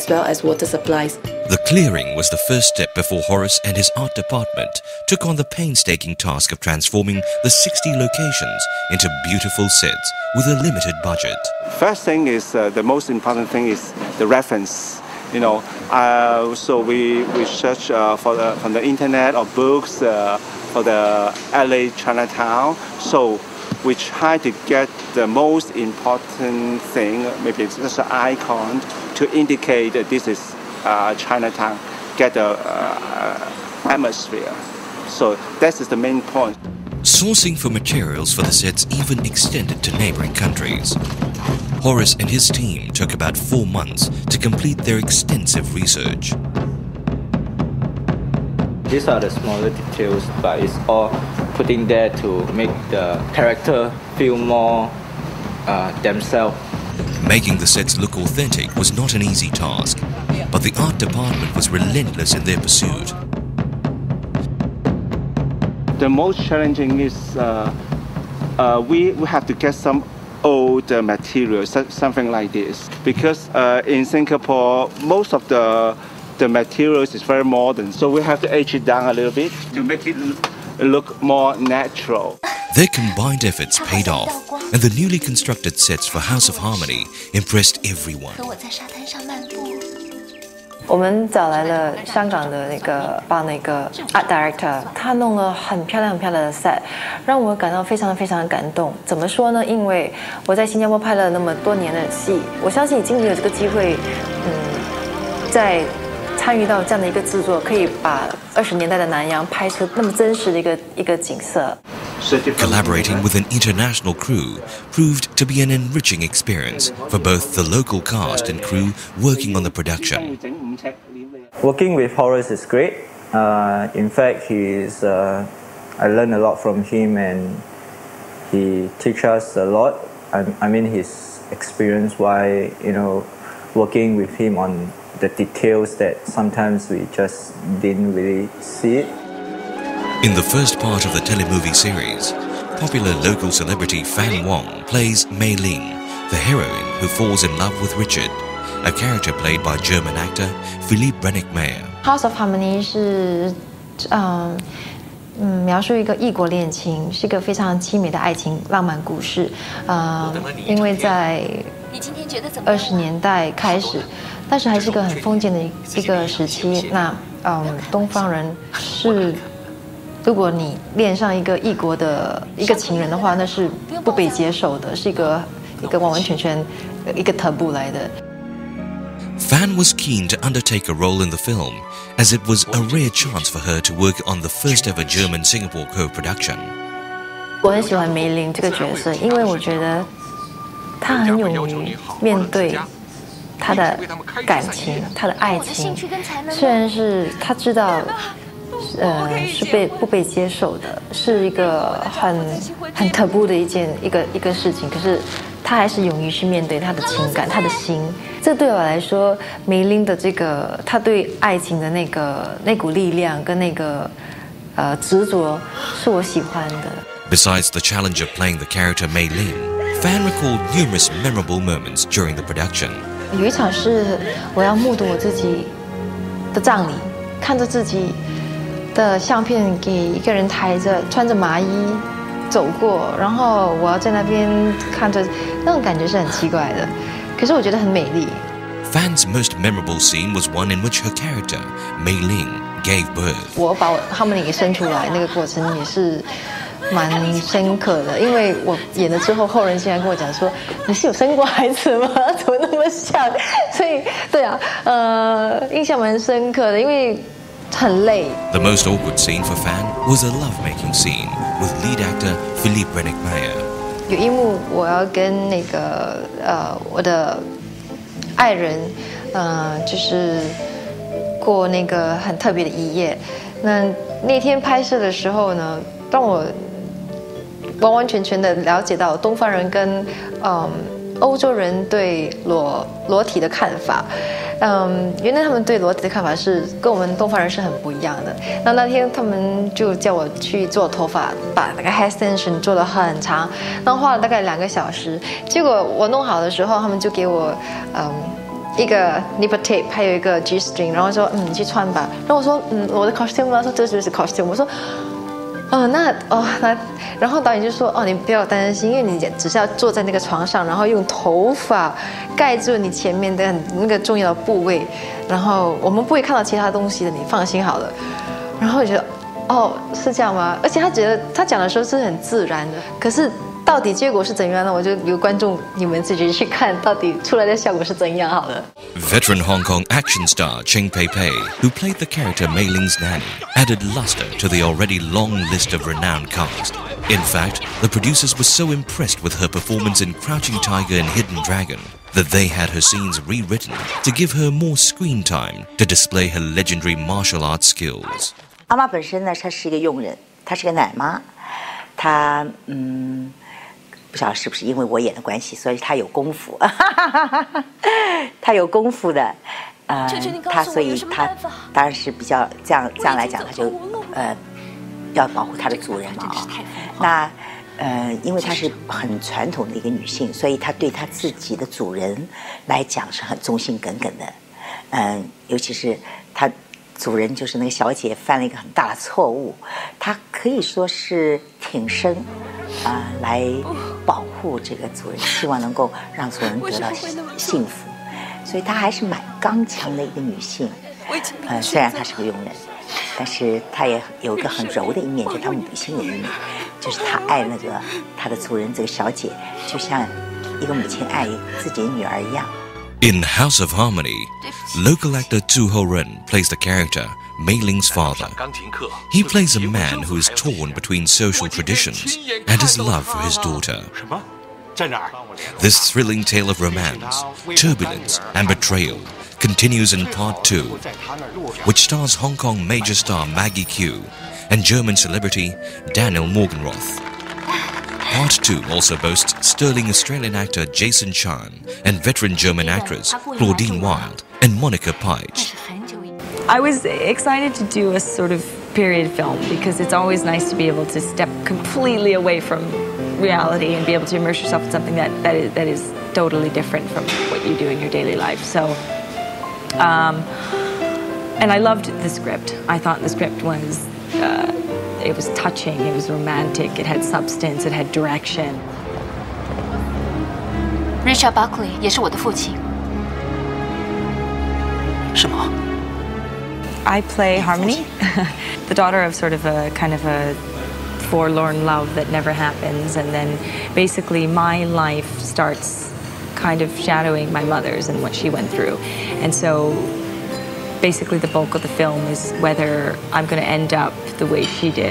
as well as water supplies. The clearing was the first step before Horace and his art department took on the painstaking task of transforming the 60 locations into beautiful sets with a limited budget. First thing is the most important thing is the reference. So we search from the internet or books for the LA Chinatown. So we try to get the most important thing, maybe it's just an icon, to indicate that this is Chinatown, get the atmosphere. So that is the main point. Sourcing for materials for the sets even extended to neighboring countries. Horace and his team took about 4 months to complete their extensive research. These are the smaller details, but it's all put in there to make the character feel more themselves. Making the sets look authentic was not an easy task, but the art department was relentless in their pursuit. The most challenging is we have to get some old materials, something like this, because in Singapore most of the materials is very modern, so we have to age it down a little bit to make it look more natural. Their combined efforts paid off, and the newly constructed sets for House of Harmony impressed everyone. 我们找来了香港的那个art director， 他弄了很漂亮的 set， 让我感到非常感动。怎么说呢？因为我在新加坡拍了那么多年的戏，我相信已经没有这个机会，在参与到这样的一个制作，可以把20年代的南洋拍出那么真实的一个景色。 Collaborating with an international crew proved to be an enriching experience for both the local cast and crew working on the production. Working with Horace is great. In fact, I learned a lot from him, and he teaches us a lot. I mean, his experience, why, working with him on the details that sometimes we just didn't really see it. In the first part of the telemovie series, popular local celebrity Fan Wong plays Mei Ling, the heroine who falls in love with Richard, a character played by German actor Philippe Brennick-Meyer. House of Harmonie 是描述一个异国恋情，是一个非常凄美的爱情浪漫故事。因为在20年代开始，但是还是个很封建的一个时期。那东方人是。 如果你恋上一个异国的一个情人的话，那是不被接受的，是一个完全一个 taboo 来的。Fan was keen to undertake a role in the film, as it was a rare chance for her to work on the first ever German-Singapore co-production. 我很喜欢梅林这个角色，因为我觉得她很勇于面对她的感情、她的爱情，虽然是她知道。 是不被接受的，是一个很taboo的一个事情。可是他还是勇于去面对他的情感，他的心。这对我来说，梅林的他对爱情的那股力量跟执着，是我喜欢的。Besides the challenge of playing the character Mei Ling, Fan recalled numerous memorable moments during the production. 有一场是我要目睹我自己的葬礼，看着自己。 的相片给一个人抬着，穿着麻衣走过，然后我要在那边看着，那种感觉是很奇怪的，可是我觉得很美丽。Fan's most memorable scene was one in which her character Mei Ling gave birth. 我把他们给生出来，那个过程也是蛮深刻的，因为我演了之后，后人竟然跟我讲说：“你是有生过孩子吗？怎么那么像？”所以，对啊，印象蛮深刻的，因为。 很累。 The most awkward scene for Fan was a love-making scene with lead actor Philippe Brennick-Meyer. 有一幕我要跟我的爱人，就是过那个很特别的一夜。那天拍摄的时候呢，让我完全的了解到东方人跟欧洲人对裸体的看法。 原来他们对裸体的看法是跟我们东方人是很不一样的。那天他们就叫我去做头发，把那个 hair extension 做得很长，然后花了大概2个小时。结果我弄好的时候，他们就给我一个 nipple tape， 还有一个 G string， 然后说你去穿吧。然后我说我的 costume， 他说这就是 costume。我说那，然后导演就说你不要担心，因为你只是要坐在那个床上，然后用头发盖住你前面的那个重要的部位，然后我们不会看到其他东西的，你放心好了。然后我觉得是这样吗？而且他觉得他讲的时候是很自然的，可是到底结果是怎样呢？我就由观众你们自己去看，到底出来的效果是怎样好了。Veteran Hong Kong action star Cheng Pei Pei, who played the character Mei Ling's nanny, added luster to the already long list of renowned cast. In fact, the producers were so impressed with her performance in Crouching Tiger and Hidden Dragon that they had her scenes rewritten to give her more screen time to display her legendary martial arts skills. 阿妈本身呢，她是一个佣人，她是个奶妈，她不晓得是不是因为我演的关系，所以她有功夫，她有功夫的，她所以她当然是比较这样来讲，她就要保护她的主人嘛那因为她是很传统的一个女性，所以她对她自己的主人来讲是很忠心耿耿的，尤其是她。主人就是那个小姐犯了一个很大的错误，她可以说是挺身来保护这个主人，希望能够让主人得到幸福，所以她还是蛮刚强的一个女性。虽然她是个佣人，但是她也有一个很柔的一面，就是她母亲的一面，就是她爱那个她的主人这个小姐，就像一个母亲爱自己的女儿一样。In House of Harmonie, local actor Tu Ho Ren plays the character Mei Ling's father. He plays a man who is torn between social traditions and his love for his daughter. This thrilling tale of romance, turbulence and betrayal continues in Part 2, which stars Hong Kong major star Maggie Q and German celebrity Daniel Morgenroth. Part 2 also boasts sterling Australian actor Jason Chan and veteran German actress Claudine Wilde and Monica Peitsch. I was excited to do a sort of period film because it's always nice to be able to step completely away from reality and be able to immerse yourself in something that is totally different from what you do in your daily life. So, and I loved the script. I thought the script was it was touching, it was romantic, it had substance, it had direction. Richard Buckley 也是我的父亲。是吗？ I play Harmony, the daughter of sort of a kind of a forlorn love that never happens, and then basically my life starts kind of shadowing my mother's and what she went through. And so basically the bulk of the film is whether I'm going to end up the way she did.